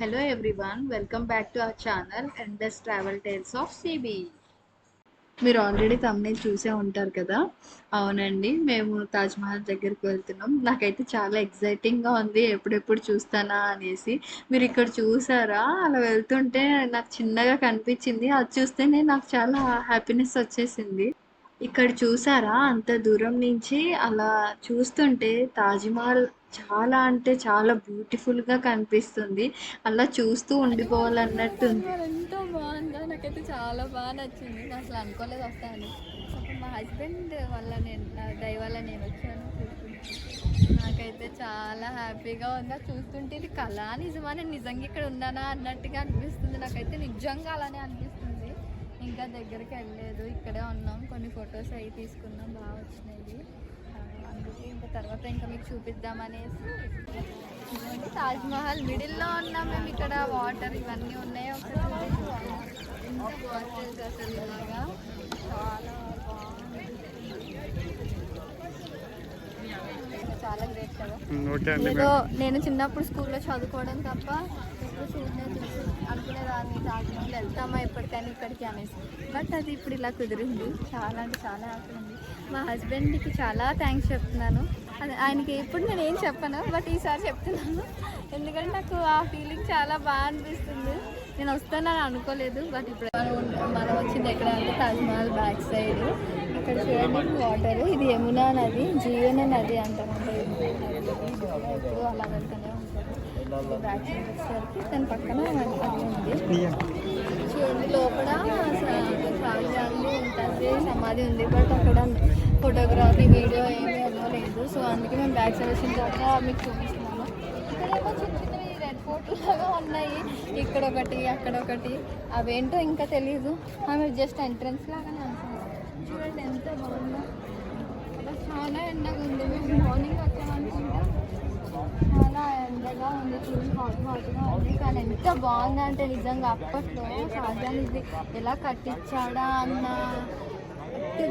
Hello everyone, welcome back to our channel Endless Travel Tales of CB. మీరు already thumbnail చూసే ఉంటారు కదా. అవునండి, మేము తాజ్‌మహల్ దగ్గరికి వెళ్తున్నాం. నాకైతే చాలా ఎక్సైటింగ్‌గా ఉంది. ఎప్పుడెప్పుడు చూస్తానా అనేసి. మీరు ఇక్కడ చూసారా? అలా వెళ్తుంటే నాకు చిన్నగా కనిపించింది. అది చూస్తేనే నాకు చాలా హ్యాపీనెస్ వచ్చేసింది. ఇక్కడ చూసారా? అంత దూరం నుంచి అలా చూస్తుంటే తాజ్‌మహల్ చాలా అంటే చాలా బ్యూటిఫుల్‌గా కనిపిస్తుంది. అలా చూస్తూ ఉండిపోవాలన్నట్టుంది. ఎంత బాగుందో నాకైతే చాలా బాగా నచ్చింది. నేను అసలు అనుకోలేదు వస్తాను. అప్పుడు మా హస్బెండ్ వల్ల దయ వల్ల నేను వచ్చాను చూస్తుంటే. నాకైతే చాలా హ్యాపీగా ఉంది. అది చూస్తుంటే ఇది కళ నిజమా, నేను నిజంగా ఇక్కడ ఉన్నానా అన్నట్టుగా అనిపిస్తుంది. నాకైతే నిజంగా అలానే అనిపిస్తుంది. ఇంకా దగ్గరికి వెళ్ళలేదు, ఇక్కడే ఉన్నాం. కొన్ని ఫొటోస్ అవి తీసుకున్నాం, బాగా వచ్చినాయి. అందుకే ఇంకా తర్వాత ఇంకా మీకు చూపిద్దామనేసి. ఇదిగోండి తాజ్‌మహల్ మిడిల్లో ఉన్నాం మేము. ఇక్కడ వాటర్ ఇవన్నీ ఉన్నాయి. ఒకసారి ఎంత బాగుంటుంది అసలు ఇలాగా, చాలా బాగుంది. చాలా గ్రేట్ కదా. ఏదో నేను చిన్నప్పుడు స్కూల్లో చదువుకోవడం తప్ప ఎప్పుడు చూడలేదు. అనుకునేదాన్ని తాజ్‌మహల్ వెళ్తామా ఎప్పటికైనా ఇక్కడికి అనేసి. బట్ అది ఇప్పుడు ఇలా కుదిరింది. చాలా అంటే చాలా హ్యాపీ ఉంది. మా హస్బెండ్కి చాలా థ్యాంక్స్ చెప్తున్నాను. అది ఆయనకి ఎప్పుడు నేను ఏం చెప్పను, బట్ ఈసారి చెప్తున్నాను. ఎందుకంటే నాకు ఆ ఫీలింగ్ చాలా బాగా అనిపిస్తుంది. నేను వస్తానని అనుకోలేదు, బట్ ఇప్పుడు మనం వచ్చింది ఎక్కడ అంటే తాజ్‌మహల్ బ్యాక్ సైడ్. ఇక్కడ చూడండి వాటర్, ఇది యమునా నది, జీవన నది అంటారంటే. ఎప్పుడు అలా వెళ్తూనే ఉంటుంది. బ్యాక్ సైడ్ వచ్చేసరికి దాని పక్కన అది ఉంది. చూడండి లోపల షాజహాన్ది ఉంటుంది, సమాధి ఉంది. బట్ అక్కడ ఫోటోగ్రఫీ వీడియో ఏమీ లేదు. సో అందుకే మేము బ్యాక్ సైడ్ వచ్చిన తర్వాత మీకు చూపిస్తున్నాము. ఇక్కడేమో చిన్న చిన్నవి రెడ్ ఫోర్ట్ లాగా ఉన్నాయి. ఇక్కడ ఒకటి అక్కడ ఒకటి, అవేంటో ఇంకా తెలీదు. ఆమె జస్ట్ ఎంట్రన్స్ లాగానే అనుకుంటున్నాం. చూడండి ఎంత బాగుందో. బట్ చాలా ఎండగా ఉంది. మేము మార్నింగ్ వచ్చామనుకుంటా, చాలా ఎండగా ఉంది. చూసి హాట్గా ఉంది. కానీ ఎంత బాగుందంటే నిజంగా అప్పట్లో షాజహాన్ ఇది ఎలా కట్టించాడా అన్న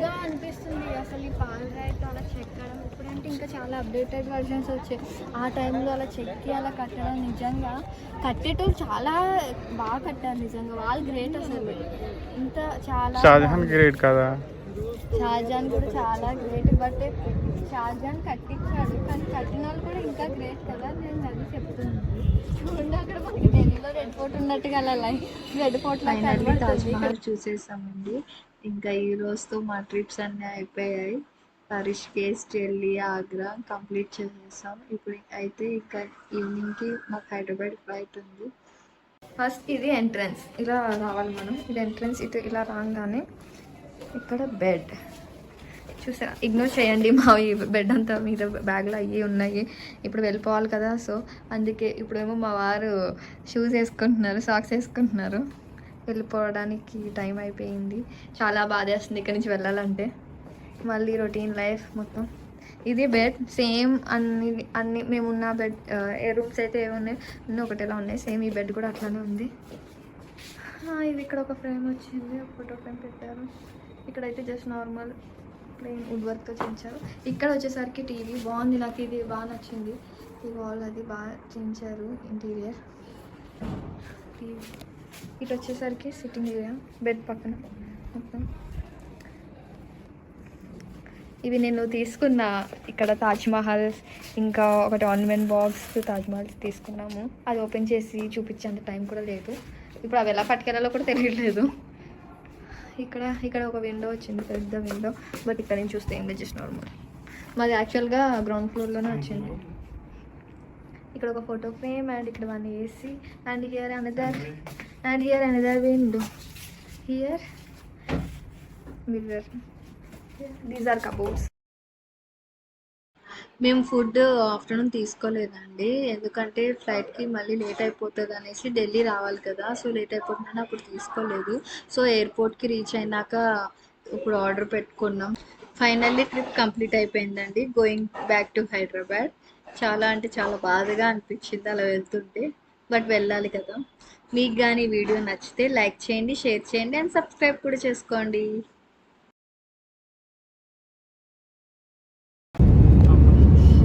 గా అనిపిస్తుంది. అసలు ఈ పాలరాయితో అలా చెక్కడం, ఇప్పుడంటే ఇంకా చాలా అప్డేటెడ్ వర్షన్స్ వచ్చాయి. ఆ టైంలో అలా చెక్కి అలా కట్టడం, నిజంగా కట్టేటోళ్ళు చాలా బాగా కట్టారు. నిజంగా వాళ్ళు గ్రేట్. అసలు ఇంత చాలా షాజహాన్ గ్రేట్ కదా. షాజహాన్ కూడా చాలా గ్రేట్. బట్ షాజహాన్ కట్టించాడు, కానీ కట్టిన వాళ్ళు కూడా ఇంకా గ్రేట్ కదా. నేను అది చెప్తున్నాను. చూడండి అక్కడ మనకి ఢిల్లీలో రెడ్ ఫోర్ట్ ఉన్నట్టుగా అలా రెడ్ ఫోర్ట్ లాగా ఫైనల్లీ కనబడుతుంది. తాజ్‌మహల్ చూసేసామండి. ఇంకా ఈ రోజుతో మా ట్రిప్స్ అన్నీ అయిపోయాయి. రిషికేష్, ఢిల్లీ, ఆగ్రా కంప్లీట్ చేసేసాం. ఇప్పుడు అయితే ఇంకా ఈవినింగ్కి మాకు హైదరాబాద్ ఫ్లైట్ ఉంది. ఫస్ట్ ఇది ఎంట్రన్స్, ఇలా రావాలి మనం. ఇది ఎంట్రన్స్. ఇటు ఇలా రాగానే ఇక్కడ బెడ్ చూసారా, ఇగ్నోర్ చేయండి. మా ఈ బెడ్ అంతా మీద బ్యాగ్లో అయ్యి ఉన్నాయి. ఇప్పుడు వెళ్ళిపోవాలి కదా, సో అందుకే ఇప్పుడేమో మా వారు షూస్ వేసుకుంటున్నారు, సాక్స్ వేసుకుంటున్నారు. వెళ్ళిపోవడానికి టైం అయిపోయింది. చాలా బాధేస్తుంది ఇక్కడి నుంచి వెళ్ళాలంటే. మళ్ళీ రొటీన్ లైఫ్ మొత్తం. ఇది బెడ్ సేమ్. అన్ని మేమున్న బెడ్ ఏ రూమ్స్ అయితే ఏమున్నాయి అన్నీ ఒకటేలా ఉన్నాయి. సేమ్ ఈ బెడ్ కూడా అట్లానే ఉంది. ఇది ఇక్కడ ఒక ఫ్రేమ్ వచ్చింది, ఒక ఫోటో ఫ్రేమ్ పెట్టారు. ఇక్కడైతే జస్ట్ నార్మల్ ప్లెయిన్ వుడ్ వర్క్తో చేయించారు. ఇక్కడ వచ్చేసరికి టీవీ బాగుంది, నాకు ఇది బాగా నచ్చింది. ఈ వాల్ అది బాగా చేయించారు ఇంటీరియర్. టీవీ ఇటు వచ్చేసరికి సిట్టింగ్ ఏరియా, బెడ్ పక్కన మొత్తం. ఇవి నేను తీసుకున్న ఇక్కడ తాజ్‌మహల్, ఇంకా ఒకటి ఆర్నమెంట్ బాక్స్ తాజ్‌మహల్ తీసుకున్నాము. అది ఓపెన్ చేసి చూపించేంత టైం కూడా లేదు. ఇప్పుడు అవి ఎలా పట్టుకెళ్ళాలో కూడా తెలియట్లేదు. ఇక్కడ ఒక విండో వచ్చింది, పెద్ద విండో. బట్ ఇక్కడ నుంచి చూస్తే ఏం లేదు, జస్ట్ నార్మల్. మాది యాక్చువల్గా గ్రౌండ్ ఫ్లోర్లోనే వచ్చింది. ఇక్కడ ఒక ఫోటో ఫ్రేమ్ అండ్ ఇక్కడ one AC and here another window. Here mirror. These are cupboards. మేము ఫుడ్ ఆఫ్టర్నూన్ తీసుకోలేదండి, ఎందుకంటే ఫ్లైట్కి మళ్ళీ లేట్ అయిపోతుంది అనేసి. ఢిల్లీ రావాలి కదా, సో లేట్ అయిపోతుందని అప్పుడు తీసుకోలేదు. సో ఎయిర్పోర్ట్కి రీచ్ అయినాక ఇప్పుడు ఆర్డర్ పెట్టుకున్నాం. ఫైనల్లీ ట్రిప్ కంప్లీట్ అయిపోయిందండి. Going back to Hyderabad. చాలా అంటే చాలా బాధగా అనిపించింది అలా వెళ్తుంటే, బట్ వెళ్ళాలి కదా. మీకు కానీ వీడియో నచ్చితే లైక్ చేయండి, షేర్ చేయండి అండ్ సబ్స్క్రైబ్ కూడా చేసుకోండి.